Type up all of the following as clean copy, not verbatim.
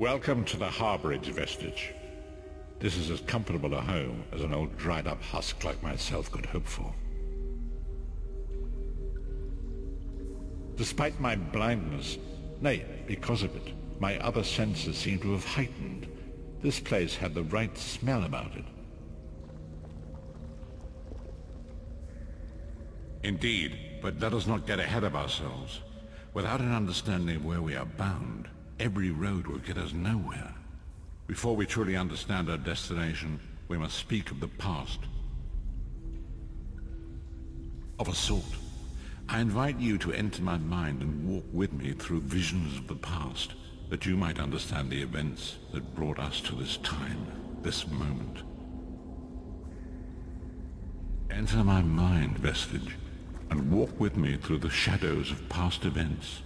Welcome to the Harborage Vestige. This is as comfortable a home as an old dried-up husk like myself could hope for. Despite my blindness, nay, because of it, my other senses seem to have heightened. This place had the right smell about it. Indeed, but let us not get ahead of ourselves. Without an understanding of where we are bound, every road will get us nowhere. Before we truly understand our destination, we must speak of the past. Of a sort. I invite you to enter my mind and walk with me through visions of the past, that you might understand the events that brought us to this time, this moment. Enter my mind, Vestige, and walk with me through the shadows of past events.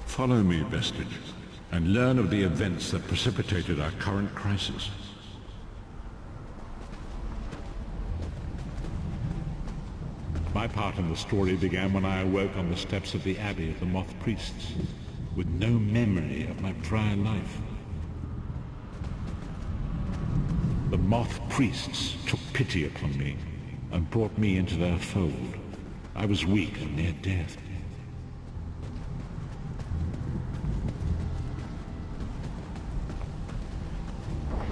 Follow me, Vestige, and learn of the events that precipitated our current crisis. My part in the story began when I awoke on the steps of the Abbey of the Moth Priests, with no memory of my prior life. The Moth Priests took pity upon me and brought me into their fold. I was weak and near death.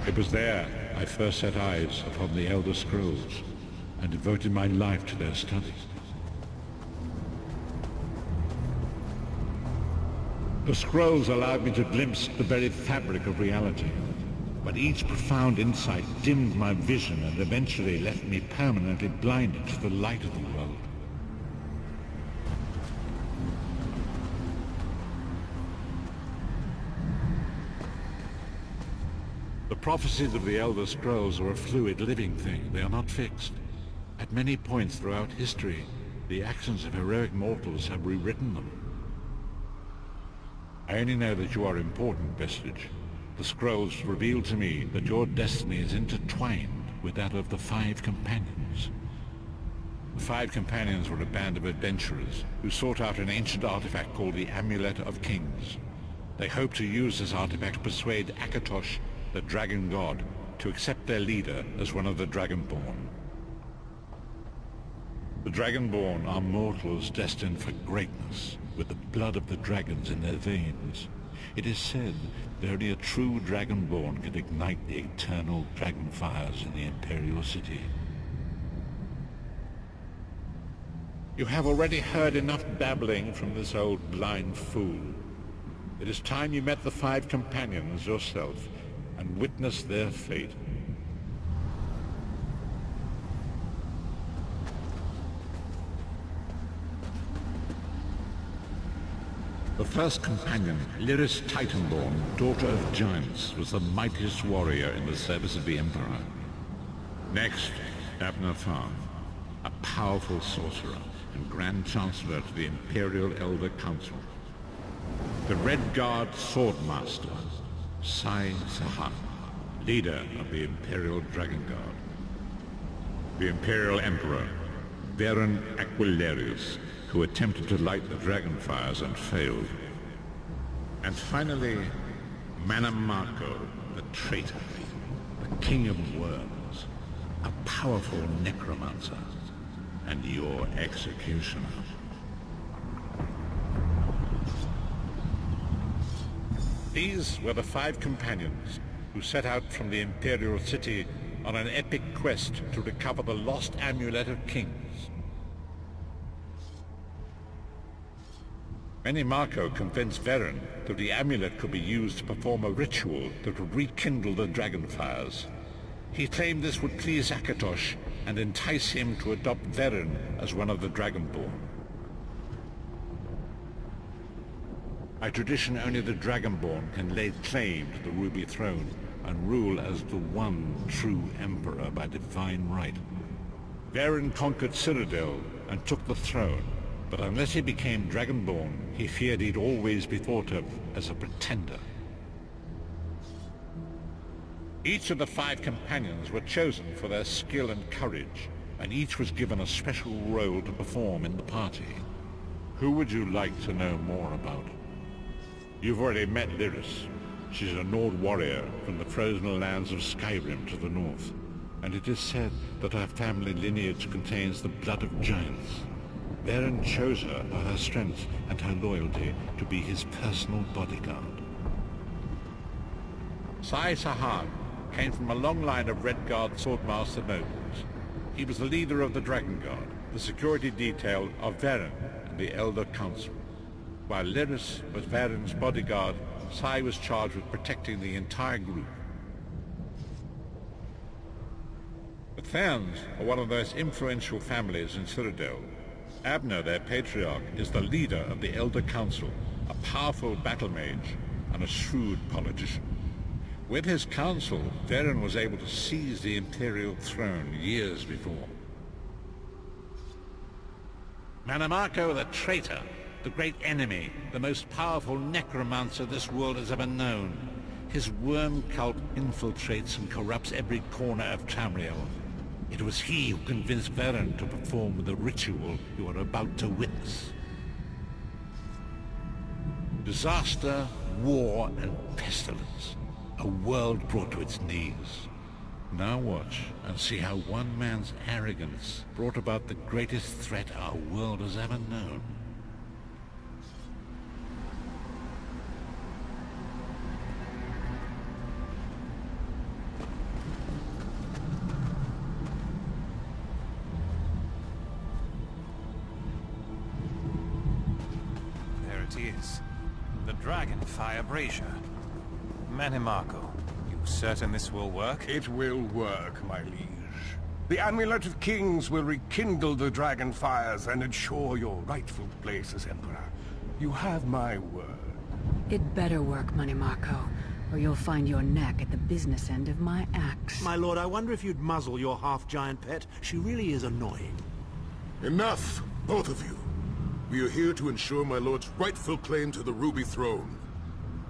It was there I first set eyes upon the Elder Scrolls and devoted my life to their studies. The scrolls allowed me to glimpse the very fabric of reality, but each profound insight dimmed my vision and eventually left me permanently blinded to the light of the world. The prophecies of the Elder Scrolls are a fluid, living thing. They are not fixed. At many points throughout history, the actions of heroic mortals have rewritten them. I only know that you are important, Vestige. The scrolls reveal to me that your destiny is intertwined with that of the Five Companions. The Five Companions were a band of adventurers who sought out an ancient artifact called the Amulet of Kings. They hoped to use this artifact to persuade Akatosh, the Dragon God, to accept their leader as one of the Dragonborn. The Dragonborn are mortals destined for greatness, with the blood of the dragons in their veins. It is said that only a true Dragonborn can ignite the eternal dragon fires in the Imperial City. You have already heard enough babbling from this old blind fool. It is time you met the Five Companions yourself and witnessed their fate. The first companion, Lyris Titanborn, daughter of giants, was the mightiest warrior in the service of the Emperor. Next, Abner Farn, a powerful sorcerer and Grand Chancellor to the Imperial Elder Council. The Red Guard Swordmaster, Sai Sahan, leader of the Imperial Dragon Guard. The Imperial Emperor, Varen Aquilarius, who attempted to light the dragon fires and failed. And finally, Manamako, the traitor, the King of Worms, a powerful necromancer, and your executioner. These were the Five Companions who set out from the Imperial City on an epic quest to recover the lost Amulet of Kings. Manamako convinced Varen that the amulet could be used to perform a ritual that would rekindle the dragon fires. He claimed this would please Akatosh and entice him to adopt Varen as one of the Dragonborn. By tradition, only the Dragonborn can lay claim to the Ruby Throne and rule as the one true Emperor by divine right. Varen conquered Cyrodiil and took the throne, but unless he became Dragonborn, he feared he'd always be thought of as a pretender. Each of the 5 companions were chosen for their skill and courage, and each was given a special role to perform in the party. Who would you like to know more about? You've already met Lyris. She's a Nord warrior from the frozen lands of Skyrim to the north, and it is said that her family lineage contains the blood of giants. Varen chose her for her strength and her loyalty to be his personal bodyguard. Sai Sahan came from a long line of Red Guard swordmaster nobles. He was the leader of the Dragon Guard, the security detail of Varen and the Elder Council. While Lyris was Varen's bodyguard, Sai was charged with protecting the entire group. The Therns are one of the most influential families in Cyrodiil. Abner, their patriarch, is the leader of the Elder Council, a powerful battle mage and a shrewd politician. With his council, Varen was able to seize the Imperial throne years before. Manamako the traitor, the great enemy, the most powerful necromancer this world has ever known. His worm cult infiltrates and corrupts every corner of Tamriel. It was he who convinced Varen to perform the ritual you are about to witness. Disaster, war, and pestilence. A world brought to its knees. Now watch and see how one man's arrogance brought about the greatest threat our world has ever known. There it is. The Dragonfire Brazier. Manamako, you certain this will work? It will work, my liege. The Amulet of Kings will rekindle the dragon fires and ensure your rightful place as Emperor. You have my word. It better work, Manamako, or you'll find your neck at the business end of my axe. My lord, I wonder if you'd muzzle your half-giant pet. She really is annoying. Enough, both of you. We are here to ensure my lord's rightful claim to the Ruby Throne.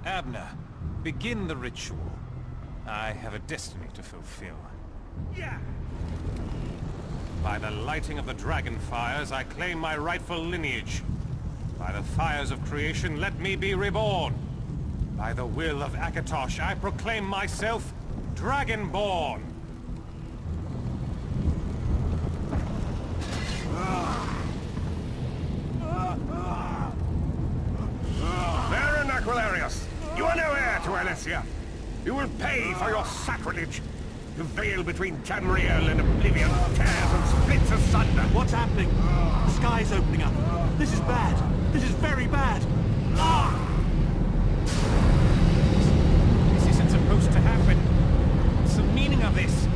Abner, begin the ritual. I have a destiny to fulfill. Yeah! By the lighting of the dragon fires, I claim my rightful lineage. By the fires of creation, let me be reborn. By the will of Akatosh, I proclaim myself Dragonborn. Baron Aquilarius, you are no heir to Alessia. You will pay for your sacrilege. The veil between Tamriel and Oblivion tears and splits asunder. What's happening? The sky's opening up. This is bad. This is very bad. Ah! This isn't supposed to happen. What's the meaning of this?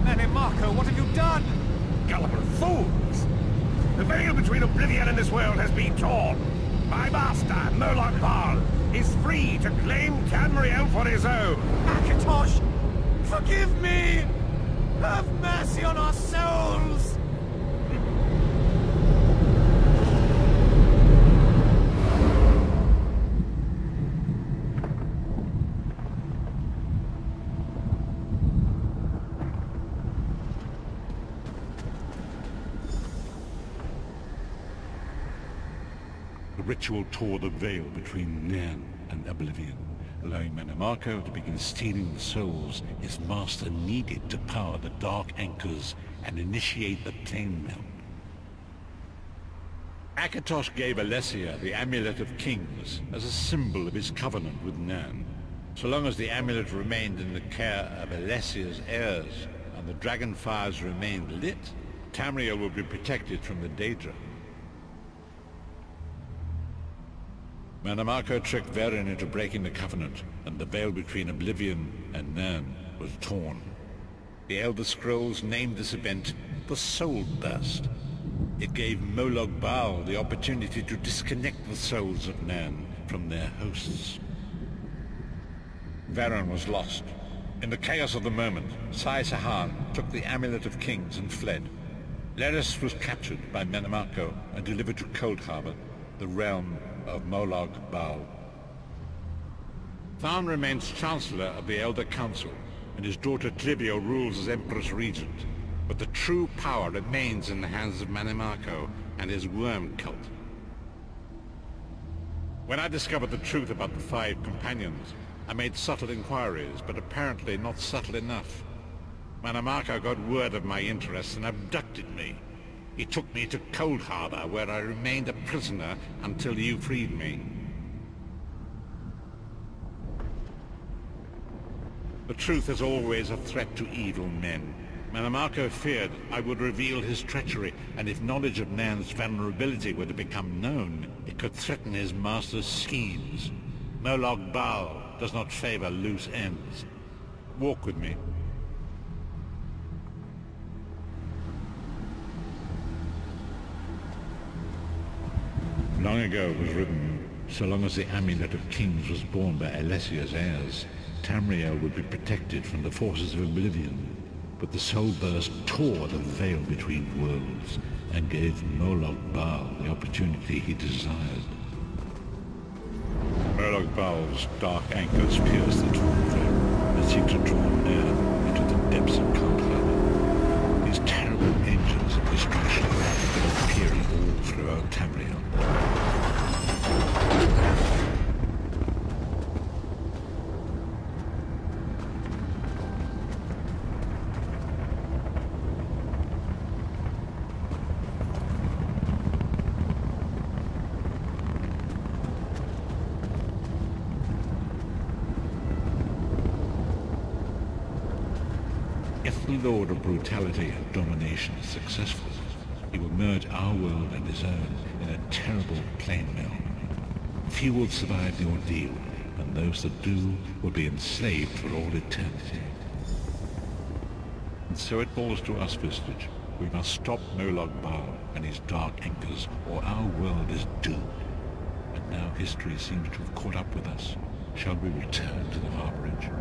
Manamako, what have you done? Gullible fools! The veil between Oblivion and this world has been torn. My master, Moloch Baal, is free to claim Tamriel for his own. Akatosh, forgive me! Have mercy on our souls! The ritual tore the veil between Nairn and Oblivion, allowing Manamako to begin stealing the souls his master needed to power the Dark Anchors and initiate the Plane Melt. Akatosh gave Alessia the Amulet of Kings as a symbol of his covenant with Nairn. So long as the amulet remained in the care of Alessia's heirs and the dragon fires remained lit, Tamriel would be protected from the Daedra. Manamako tricked Varen into breaking the Covenant, and the veil between Oblivion and Nairn was torn. The Elder Scrolls named this event the Soul Burst. It gave Moloch Baal the opportunity to disconnect the souls of Nairn from their hosts. Varen was lost. In the chaos of the moment, Sai Sahan took the Amulet of Kings and fled. Lyris was captured by Manamako and delivered to Cold Harbor, the realm of Moloch Baal. Tharn remains Chancellor of the Elder Council. and his daughter Clivio rules as Empress Regent. But the true power remains in the hands of Manimarco and his worm cult. When I discovered the truth about the 5 companions, I made subtle inquiries, but apparently not subtle enough. Manimarco got word of my interests and abducted me. He took me to Cold Harbor, where I remained a prisoner until you freed me. The truth is always a threat to evil men. Manimarco feared I would reveal his treachery, and if knowledge of Nan's vulnerability were to become known, it could threaten his master's schemes. Molag Bal does not favor loose ends. Walk with me. Long ago it was written, so long as the Amulet of Kings was borne by Alessia's heirs, Tamriel would be protected from the forces of oblivion. But the soul burst tore the veil between worlds and gave Molag Bal the opportunity he desired. Molag Bal's dark anchors pierce the torn veil and seek to draw Nan into the depths of Cold Harbor. These terrible engines of destruction are appearing all throughout Tamriel. If the Lord of Brutality and Domination is successful, he will merge our world and his own in a terrible plane meld. Few will survive the ordeal, and those that do will be enslaved for all eternity. And so it falls to us, Vistage. We must stop Molag Bal and his dark anchors, or our world is doomed. And now history seems to have caught up with us. Shall we return to the harborage?